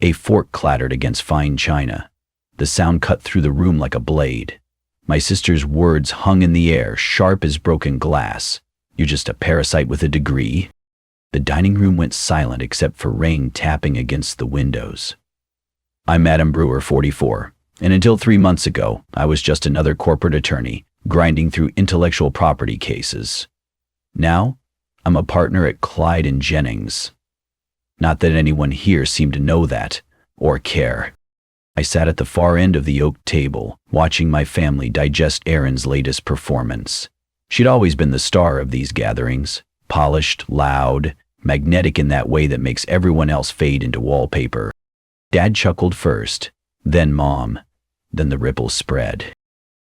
A fork clattered against fine china. The sound cut through the room like a blade. My sister's words hung in the air, sharp as broken glass. "You're just a parasite with a degree." The dining room went silent except for rain tapping against the windows. I'm Madam Brewer, 44, and until 3 months ago, I was just another corporate attorney, grinding through intellectual property cases. Now, I'm a partner at Clyde and Jennings. Not that anyone here seemed to know that, or care. I sat at the far end of the oak table, watching my family digest Erin's latest performance. She'd always been the star of these gatherings, polished, loud, magnetic in that way that makes everyone else fade into wallpaper. Dad chuckled first, then Mom, then the ripples spread.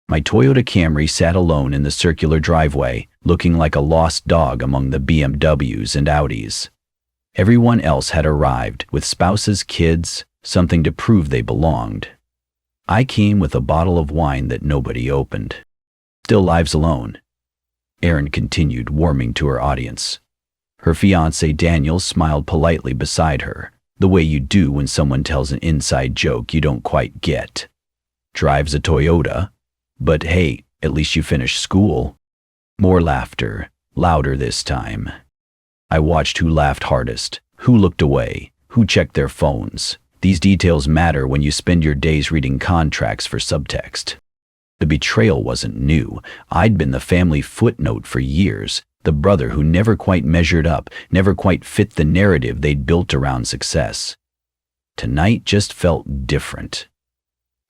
My Toyota Camry sat alone in the circular driveway, looking like a lost dog among the BMWs and Audis. Everyone else had arrived, with spouses, kids, something to prove they belonged. I came with a bottle of wine that nobody opened. Still lives alone. Erin continued, warming to her audience. Her fiancé Daniel smiled politely beside her, the way you do when someone tells an inside joke you don't quite get. Drives a Toyota, but hey, at least you finished school. More laughter, louder this time. I watched who laughed hardest, who looked away, who checked their phones. These details matter when you spend your days reading contracts for subtext. The betrayal wasn't new. I'd been the family footnote for years, the brother who never quite measured up, never quite fit the narrative they'd built around success. Tonight just felt different.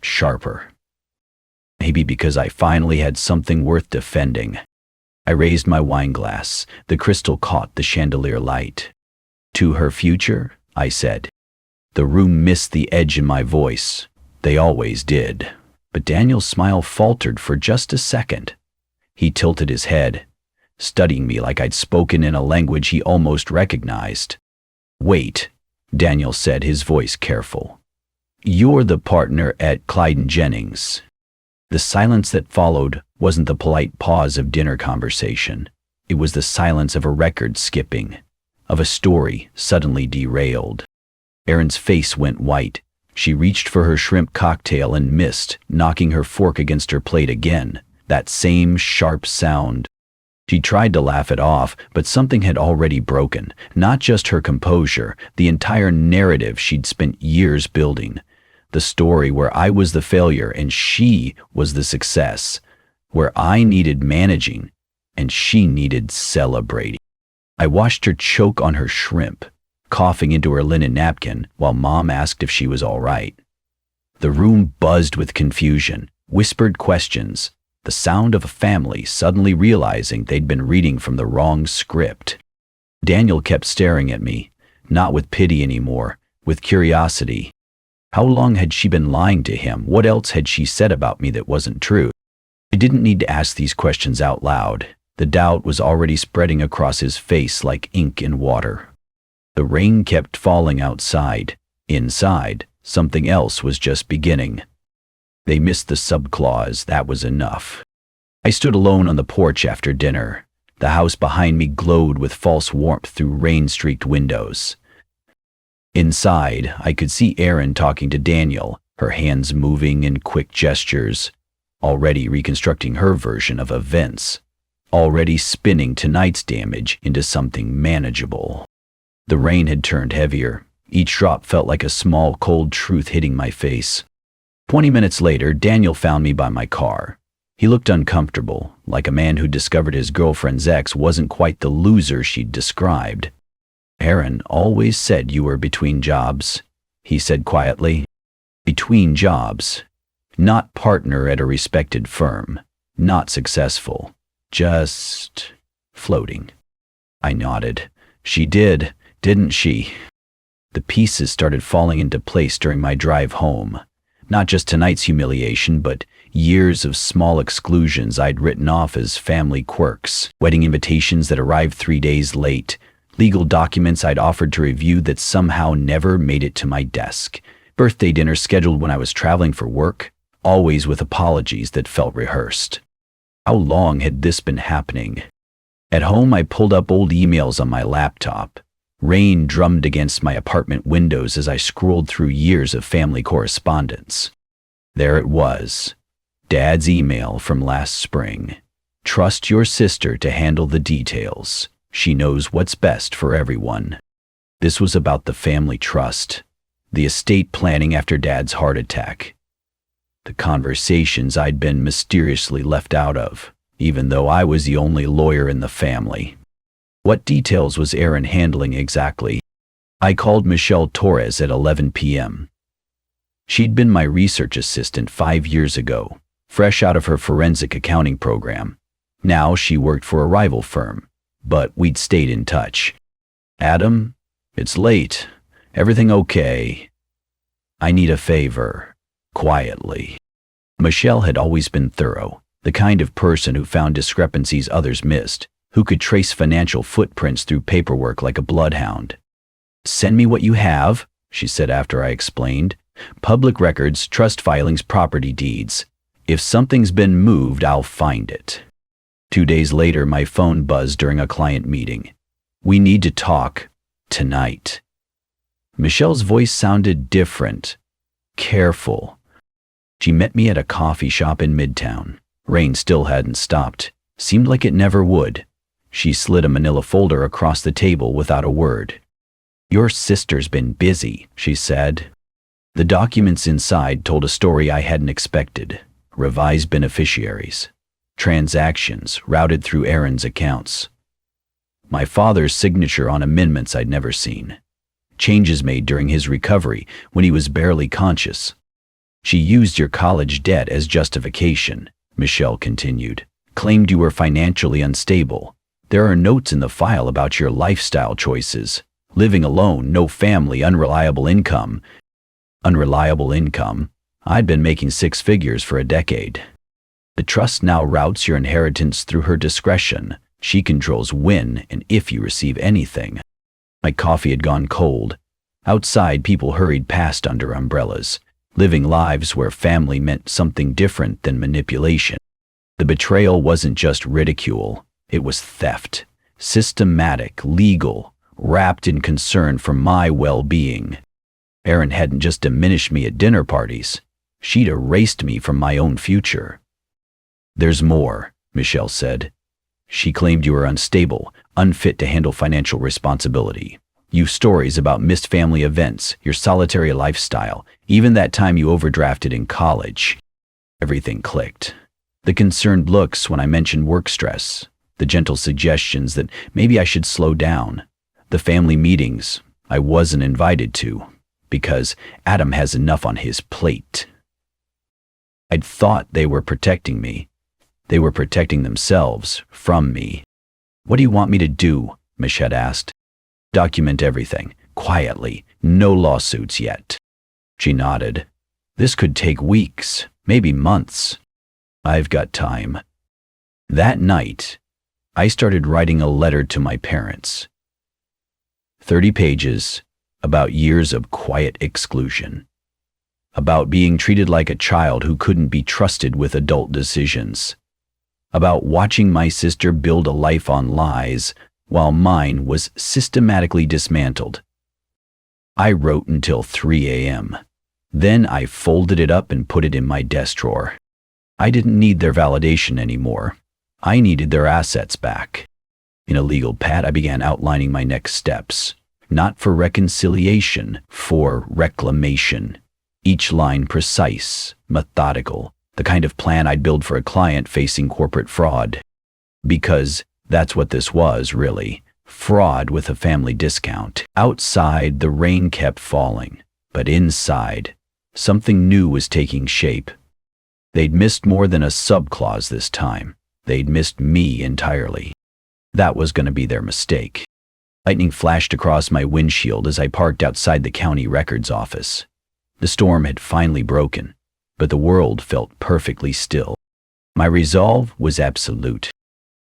Sharper. Maybe because I finally had something worth defending. I raised my wine glass. The crystal caught the chandelier light. To her future, I said. The room missed the edge in my voice. They always did. But Daniel's smile faltered for just a second. He tilted his head, studying me like I'd spoken in a language he almost recognized. Wait, Daniel said, his voice careful. You're the partner at Clyde and Jennings. The silence that followed wasn't the polite pause of dinner conversation. It was the silence of a record skipping, of a story suddenly derailed. Erin's face went white. She reached for her shrimp cocktail and missed, knocking her fork against her plate again. That same sharp sound. She tried to laugh it off, but something had already broken. Not just her composure, the entire narrative she'd spent years building. The story where I was the failure and she was the success. Where I needed managing and she needed celebrating. I watched her choke on her shrimp, coughing into her linen napkin while Mom asked if she was all right. The room buzzed with confusion, whispered questions, the sound of a family suddenly realizing they'd been reading from the wrong script. Daniel kept staring at me, not with pity anymore, with curiosity. How long had she been lying to him? What else had she said about me that wasn't true? I didn't need to ask these questions out loud. The doubt was already spreading across his face like ink in water. The rain kept falling outside. Inside, something else was just beginning. They missed the subclause, that was enough. I stood alone on the porch after dinner. The house behind me glowed with false warmth through rain-streaked windows. Inside, I could see Erin talking to Daniel, her hands moving in quick gestures, already reconstructing her version of events, already spinning tonight's damage into something manageable. The rain had turned heavier. Each drop felt like a small, cold truth hitting my face. 20 minutes later, Daniel found me by my car. He looked uncomfortable, like a man who discovered his girlfriend's ex wasn't quite the loser she'd described. Erin always said you were between jobs, he said quietly. Between jobs. Not partner at a respected firm. Not successful. Just floating. I nodded. She did, didn't she? The pieces started falling into place during my drive home. Not just tonight's humiliation, but years of small exclusions I'd written off as family quirks, wedding invitations that arrived 3 days late, legal documents I'd offered to review that somehow never made it to my desk, birthday dinners scheduled when I was traveling for work, always with apologies that felt rehearsed. How long had this been happening? At home, I pulled up old emails on my laptop, Rain drummed against my apartment windows as I scrolled through years of family correspondence. There it was, Dad's email from last spring. Trust your sister to handle the details. She knows what's best for everyone. This was about the family trust, the estate planning after Dad's heart attack. The conversations I'd been mysteriously left out of, even though I was the only lawyer in the family. What details was Erin handling exactly? I called Michelle Torres at 11 p.m. She'd been my research assistant 5 years ago, fresh out of her forensic accounting program. Now she worked for a rival firm, but we'd stayed in touch. Adam, it's late. Everything okay? I need a favor. Quietly. Michelle had always been thorough, the kind of person who found discrepancies others missed, who could trace financial footprints through paperwork like a bloodhound. Send me what you have, she said after I explained. Public records, trust filings, property deeds. If something's been moved, I'll find it. 2 days later, my phone buzzed during a client meeting. We need to talk tonight. Michelle's voice sounded different, careful. She met me at a coffee shop in Midtown. Rain still hadn't stopped. Seemed like it never would. She slid a manila folder across the table without a word. Your sister's been busy, she said. The documents inside told a story I hadn't expected. Revised beneficiaries. Transactions routed through Erin's accounts. My father's signature on amendments I'd never seen. Changes made during his recovery when he was barely conscious. She used your college debt as justification, Michelle continued. Claimed you were financially unstable. There are notes in the file about your lifestyle choices. Living alone, no family, unreliable income. Unreliable income? I'd been making 6 figures for a decade. The trust now routes your inheritance through her discretion. She controls when and if you receive anything. My coffee had gone cold. Outside, people hurried past under umbrellas, living lives where family meant something different than manipulation. The betrayal wasn't just ridicule, it was theft. Systematic, legal, wrapped in concern for my well-being. Erin hadn't just diminished me at dinner parties. She'd erased me from my own future. There's more, Michelle said. She claimed you were unstable, unfit to handle financial responsibility. You stories about missed family events, your solitary lifestyle, even that time you overdrafted in college. Everything clicked. The concerned looks when I mentioned work stress, the gentle suggestions that maybe I should slow down, the family meetings I wasn't invited to because Adam has enough on his plate. I'd thought they were protecting me. They were protecting themselves from me. What do you want me to do? Michelle asked. Document everything, quietly, no lawsuits yet. She nodded. This could take weeks, maybe months. I've got time. That night, I started writing a letter to my parents. 30 pages about years of quiet exclusion. About being treated like a child who couldn't be trusted with adult decisions. About watching my sister build a life on lies while mine was systematically dismantled. I wrote until 3 a.m. Then I folded it up and put it in my desk drawer. I didn't need their validation anymore. I needed their assets back. In a legal pad, I began outlining my next steps. Not for reconciliation, for reclamation. Each line precise, methodical, the kind of plan I'd build for a client facing corporate fraud. Because that's what this was, really. Fraud with a family discount. Outside, the rain kept falling. But inside, something new was taking shape. They'd missed more than a subclause this time. They'd missed me entirely. That was going to be their mistake. Lightning flashed across my windshield as I parked outside the county records office. The storm had finally broken, but the world felt perfectly still. My resolve was absolute.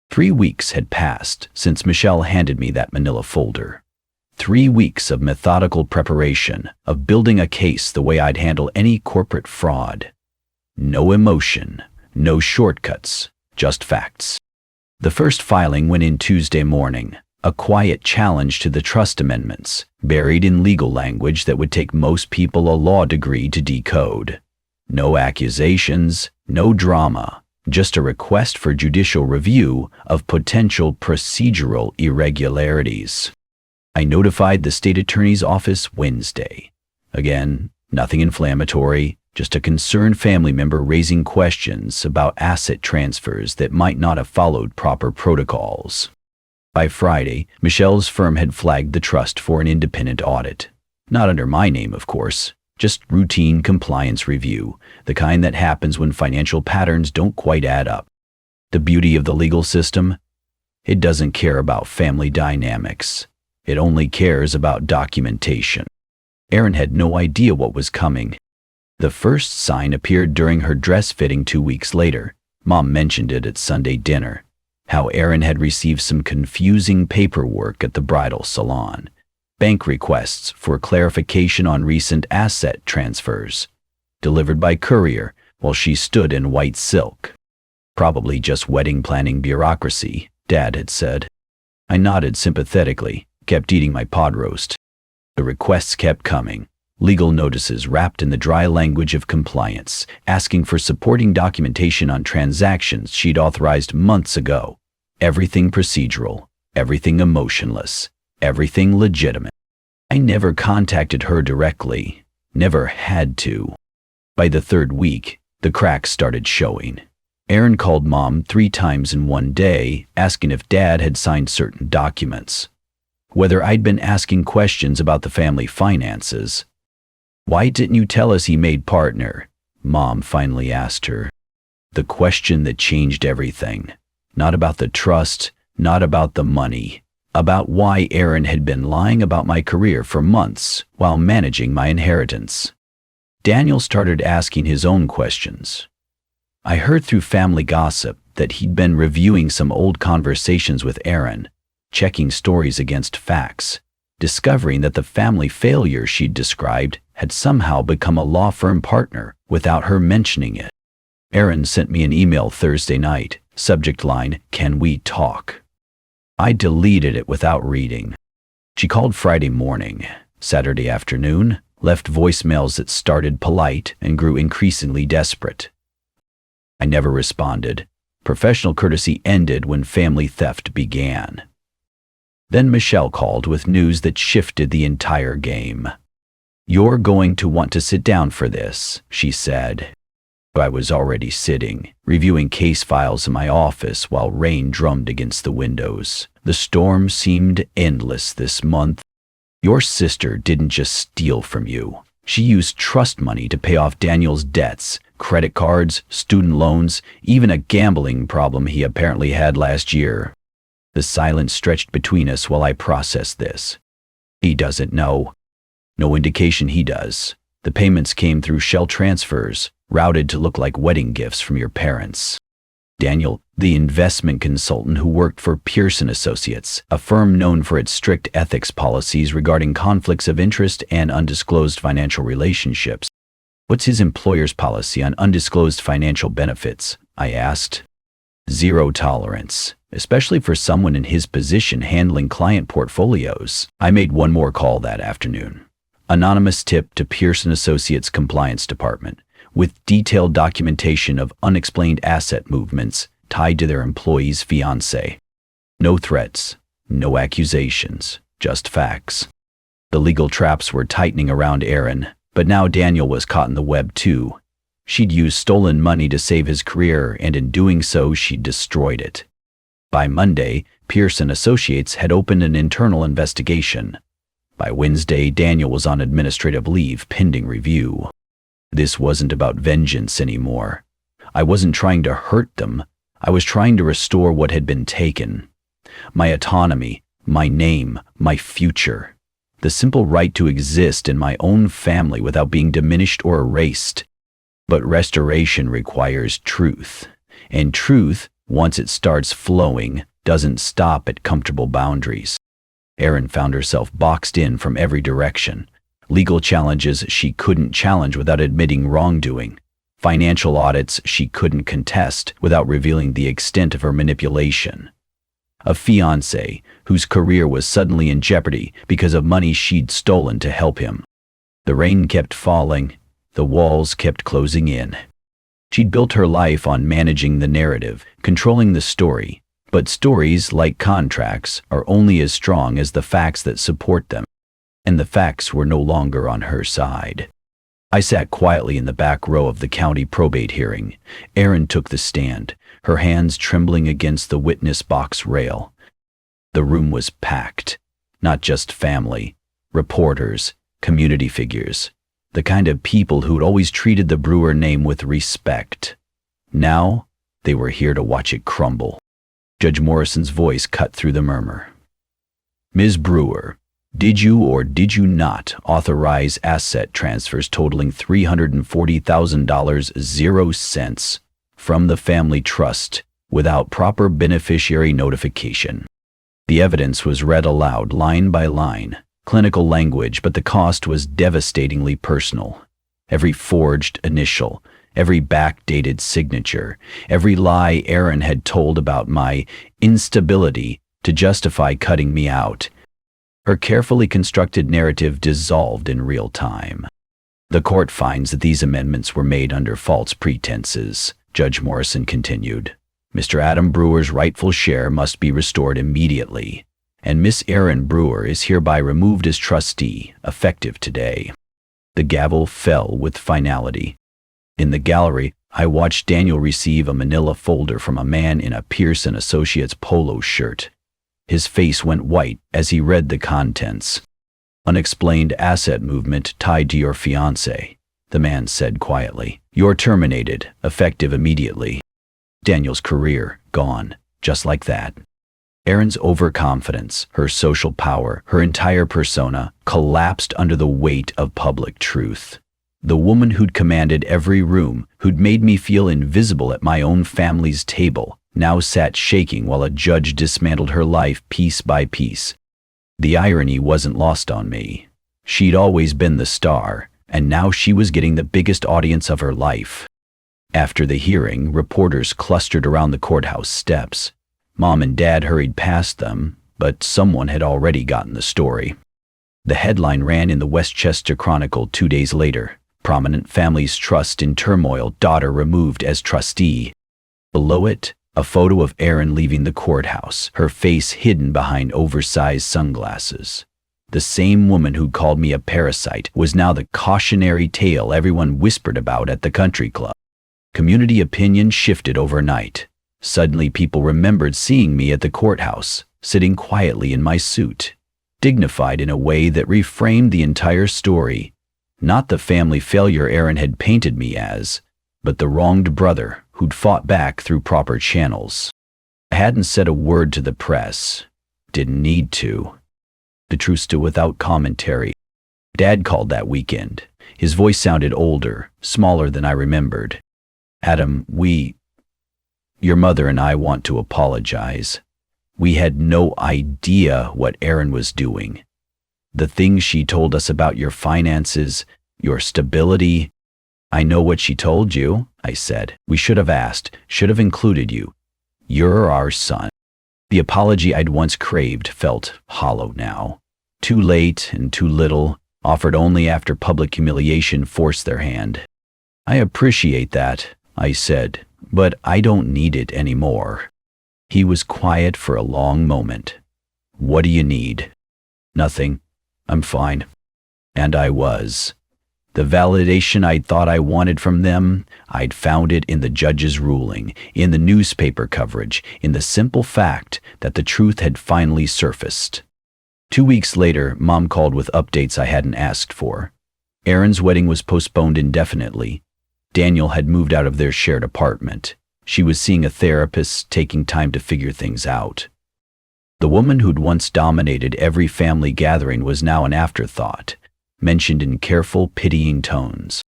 3 weeks had passed since Michelle handed me that manila folder. 3 weeks of methodical preparation, of building a case the way I'd handle any corporate fraud. No emotion, no shortcuts, just facts. The first filing went in Tuesday morning. A quiet challenge to the trust amendments, buried in legal language that would take most people a law degree to decode. No accusations, no drama, just a request for judicial review of potential procedural irregularities. I notified the state attorney's office Wednesday. Again, nothing inflammatory, just a concerned family member raising questions about asset transfers that might not have followed proper protocols. By Friday, Michelle's firm had flagged the trust for an independent audit. Not under my name, of course, just routine compliance review, the kind that happens when financial patterns don't quite add up. The beauty of the legal system? It doesn't care about family dynamics. It only cares about documentation. Erin had no idea what was coming. The first sign appeared during her dress fitting 2 weeks later. Mom mentioned it at Sunday dinner. How Erin had received some confusing paperwork at the bridal salon. Bank requests for clarification on recent asset transfers. Delivered by courier while she stood in white silk. Probably just wedding planning bureaucracy, Dad had said. I nodded sympathetically, kept eating my pod roast. The requests kept coming. Legal notices wrapped in the dry language of compliance, asking for supporting documentation on transactions she'd authorized months ago. Everything procedural, everything emotionless, everything legitimate. I never contacted her directly, never had to. By the third week, the cracks started showing. Erin called Mom 3 times in one day, asking if Dad had signed certain documents. Whether I'd been asking questions about the family finances. Why didn't you tell us he made partner? Mom finally asked her. The question that changed everything. Not about the trust, not about the money. About why Erin had been lying about my career for months while managing my inheritance. Daniel started asking his own questions. I heard through family gossip that he'd been reviewing some old conversations with Erin, checking stories against facts, discovering that the family failure she'd described had somehow become a law firm partner without her mentioning it. Erin sent me an email Thursday night, subject line, "Can we talk?" I deleted it without reading. She called Friday morning, Saturday afternoon, left voicemails that started polite and grew increasingly desperate. I never responded. Professional courtesy ended when family theft began. Then Michelle called with news that shifted the entire game. "You're going to want to sit down for this," she said. I was already sitting, reviewing case files in my office while rain drummed against the windows. The storm seemed endless this month. Your sister didn't just steal from you. She used trust money to pay off Daniel's debts, credit cards, student loans, even a gambling problem he apparently had last year. The silence stretched between us while I processed this. He doesn't know. No indication he does. The payments came through shell transfers, routed to look like wedding gifts from your parents. Daniel, the investment consultant who worked for Pearson Associates, a firm known for its strict ethics policies regarding conflicts of interest and undisclosed financial relationships. What's his employer's policy on undisclosed financial benefits? I asked. Zero tolerance, especially for someone in his position handling client portfolios. I made one more call that afternoon. Anonymous tip to Pearson Associates Compliance Department, with detailed documentation of unexplained asset movements tied to their employee's fiancé. No threats, no accusations, just facts. The legal traps were tightening around Erin, but now Daniel was caught in the web too. She'd used stolen money to save his career, and in doing so, she'd destroyed it. By Monday, Pearson Associates had opened an internal investigation. By Wednesday, Daniel was on administrative leave pending review. This wasn't about vengeance anymore. I wasn't trying to hurt them. I was trying to restore what had been taken. My autonomy, my name, my future. The simple right to exist in my own family without being diminished or erased. But restoration requires truth. And truth, once it starts flowing, doesn't stop at comfortable boundaries. Erin found herself boxed in from every direction. Legal challenges she couldn't challenge without admitting wrongdoing. Financial audits she couldn't contest without revealing the extent of her manipulation. A fiancé whose career was suddenly in jeopardy because of money she'd stolen to help him. The rain kept falling, the walls kept closing in. She'd built her life on managing the narrative, controlling the story, but stories, like contracts, are only as strong as the facts that support them, and the facts were no longer on her side. I sat quietly in the back row of the county probate hearing. Erin took the stand, her hands trembling against the witness box rail. The room was packed, not just family, reporters, community figures, the kind of people who'd always treated the Brewer name with respect. Now, they were here to watch it crumble. Judge Morrison's voice cut through the murmur. Ms. Brewer, did you or did you not authorize asset transfers totaling $340,000 0 cents from the family trust without proper beneficiary notification? The evidence was read aloud line by line, clinical language, but the cost was devastatingly personal. Every forged initial, every backdated signature, every lie Erin had told about my instability to justify cutting me out. Her carefully constructed narrative dissolved in real time. The court finds that these amendments were made under false pretenses, Judge Morrison continued. Mr. Adam Brewer's rightful share must be restored immediately, and Miss Erin Brewer is hereby removed as trustee, effective today. The gavel fell with finality. In the gallery, I watched Daniel receive a manila folder from a man in a Pearson Associates polo shirt. His face went white as he read the contents. Unexplained asset movement tied to your fiancé, the man said quietly. You're terminated, effective immediately. Daniel's career, gone, just like that. Erin's overconfidence, her social power, her entire persona, collapsed under the weight of public truth. The woman who'd commanded every room, who'd made me feel invisible at my own family's table, now sat shaking while a judge dismantled her life piece by piece. The irony wasn't lost on me. She'd always been the star, and now she was getting the biggest audience of her life. After the hearing, reporters clustered around the courthouse steps. Mom and Dad hurried past them, but someone had already gotten the story. The headline ran in the Westchester Chronicle 2 days later. Prominent family's trust in turmoil, daughter removed as trustee. Below it, a photo of Erin leaving the courthouse, her face hidden behind oversized sunglasses. The same woman who called me a parasite was now the cautionary tale everyone whispered about at the country club. Community opinion shifted overnight. Suddenly people remembered seeing me at the courthouse, sitting quietly in my suit, dignified in a way that reframed the entire story. Not the family failure Erin had painted me as, but the wronged brother who'd fought back through proper channels. I hadn't said a word to the press. Didn't need to. The truth stood without commentary. Dad called that weekend. His voice sounded older, smaller than I remembered. Adam, your mother and I want to apologize. We had no idea what Erin was doing. The things she told us about your finances, your stability. I know what she told you, I said. We should have asked, should have included you. You're our son. The apology I'd once craved felt hollow now. Too late and too little, offered only after public humiliation forced their hand. I appreciate that, I said, but I don't need it anymore. He was quiet for a long moment. What do you need? Nothing. I'm fine. And I was. The validation I'd thought I wanted from them, I'd found it in the judge's ruling, in the newspaper coverage, in the simple fact that the truth had finally surfaced. 2 weeks later, Mom called with updates I hadn't asked for. Erin's wedding was postponed indefinitely. Daniel had moved out of their shared apartment. She was seeing a therapist, taking time to figure things out. The woman who'd once dominated every family gathering was now an afterthought, mentioned in careful, pitying tones.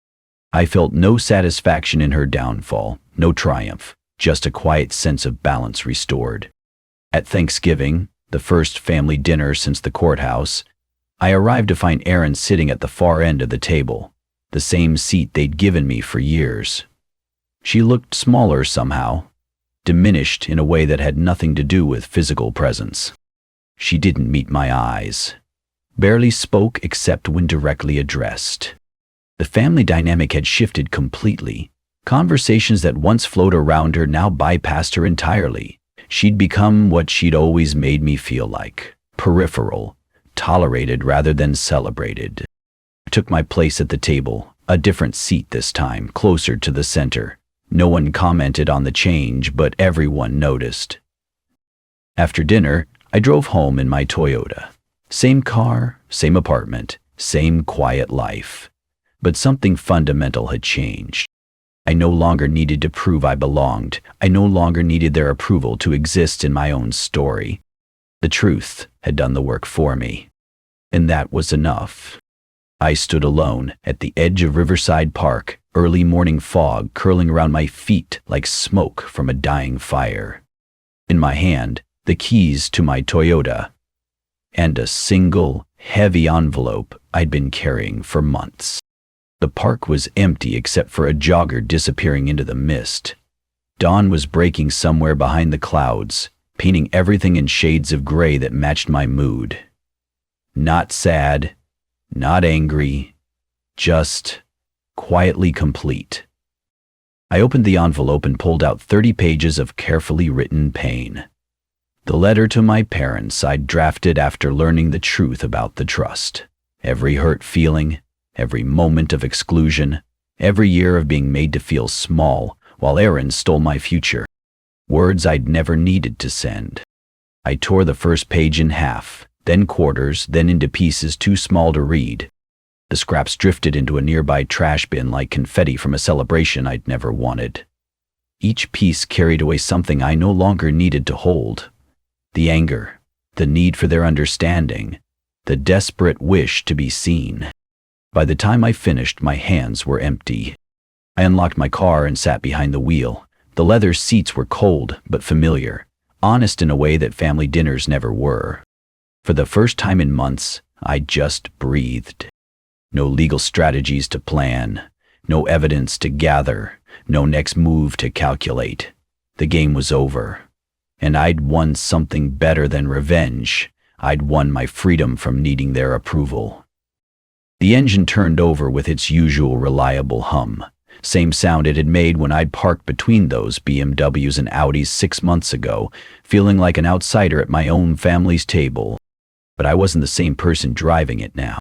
I felt no satisfaction in her downfall, no triumph, just a quiet sense of balance restored. At Thanksgiving, the first family dinner since the courthouse, I arrived to find Erin sitting at the far end of the table, the same seat they'd given me for years. She looked smaller somehow, diminished in a way that had nothing to do with physical presence. She didn't meet my eyes, barely spoke except when directly addressed. The family dynamic had shifted completely. Conversations that once flowed around her now bypassed her entirely. She'd become what she'd always made me feel like, peripheral, tolerated rather than celebrated. I took my place at the table, a different seat this time, closer to the center. No one commented on the change, but everyone noticed. After dinner, I drove home in my Toyota. Same car, same apartment, same quiet life. But something fundamental had changed. I no longer needed to prove I belonged. I no longer needed their approval to exist in my own story. The truth had done the work for me. And that was enough. I stood alone at the edge of Riverside Park, early morning fog curling around my feet like smoke from a dying fire. In my hand, the keys to my Toyota, and a single, heavy envelope I'd been carrying for months. The park was empty except for a jogger disappearing into the mist. Dawn was breaking somewhere behind the clouds, painting everything in shades of gray that matched my mood. Not sad, not angry, just quietly complete. I opened the envelope and pulled out 30 pages of carefully written pain. The letter to my parents I'd drafted after learning the truth about the trust. Every hurt feeling, every moment of exclusion, every year of being made to feel small while Erin stole my future. Words I'd never needed to send. I tore the first page in half, then quarters, then into pieces too small to read. The scraps drifted into a nearby trash bin like confetti from a celebration I'd never wanted. Each piece carried away something I no longer needed to hold. The anger, the need for their understanding, the desperate wish to be seen. By the time I finished, my hands were empty. I unlocked my car and sat behind the wheel. The leather seats were cold but familiar, honest in a way that family dinners never were. For the first time in months, I just breathed. No legal strategies to plan, no evidence to gather, no next move to calculate. The game was over. And I'd won something better than revenge. I'd won my freedom from needing their approval. The engine turned over with its usual reliable hum. Same sound it had made when I'd parked between those BMWs and Audis 6 months ago, feeling like an outsider at my own family's table. But I wasn't the same person driving it now.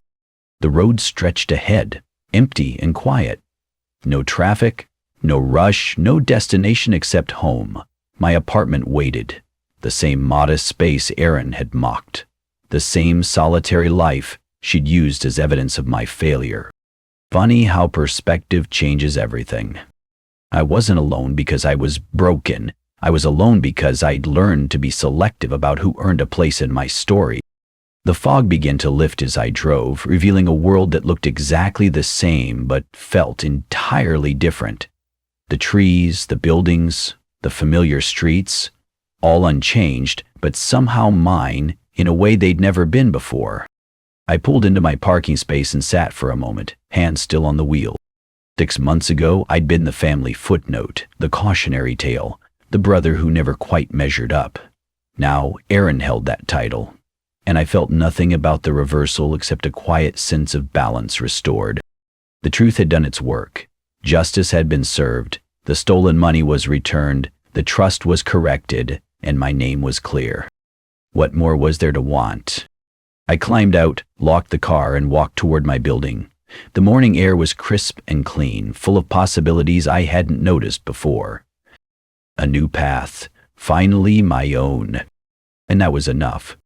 The road stretched ahead, empty and quiet. No traffic, no rush, no destination except home. My apartment waited. The same modest space Erin had mocked. The same solitary life she'd used as evidence of my failure. Funny how perspective changes everything. I wasn't alone because I was broken. I was alone because I'd learned to be selective about who earned a place in my story. The fog began to lift as I drove, revealing a world that looked exactly the same but felt entirely different. The trees, the buildings, the familiar streets, all unchanged, but somehow mine in a way they'd never been before. I pulled into my parking space and sat for a moment, hands still on the wheel. 6 months ago, I'd been the family footnote, the cautionary tale, the brother who never quite measured up. Now, Erin held that title, and I felt nothing about the reversal except a quiet sense of balance restored. The truth had done its work. Justice had been served. The stolen money was returned, the trust was corrected, and my name was clear. What more was there to want? I climbed out, locked the car, and walked toward my building. The morning air was crisp and clean, full of possibilities I hadn't noticed before. A new path, finally my own. And that was enough.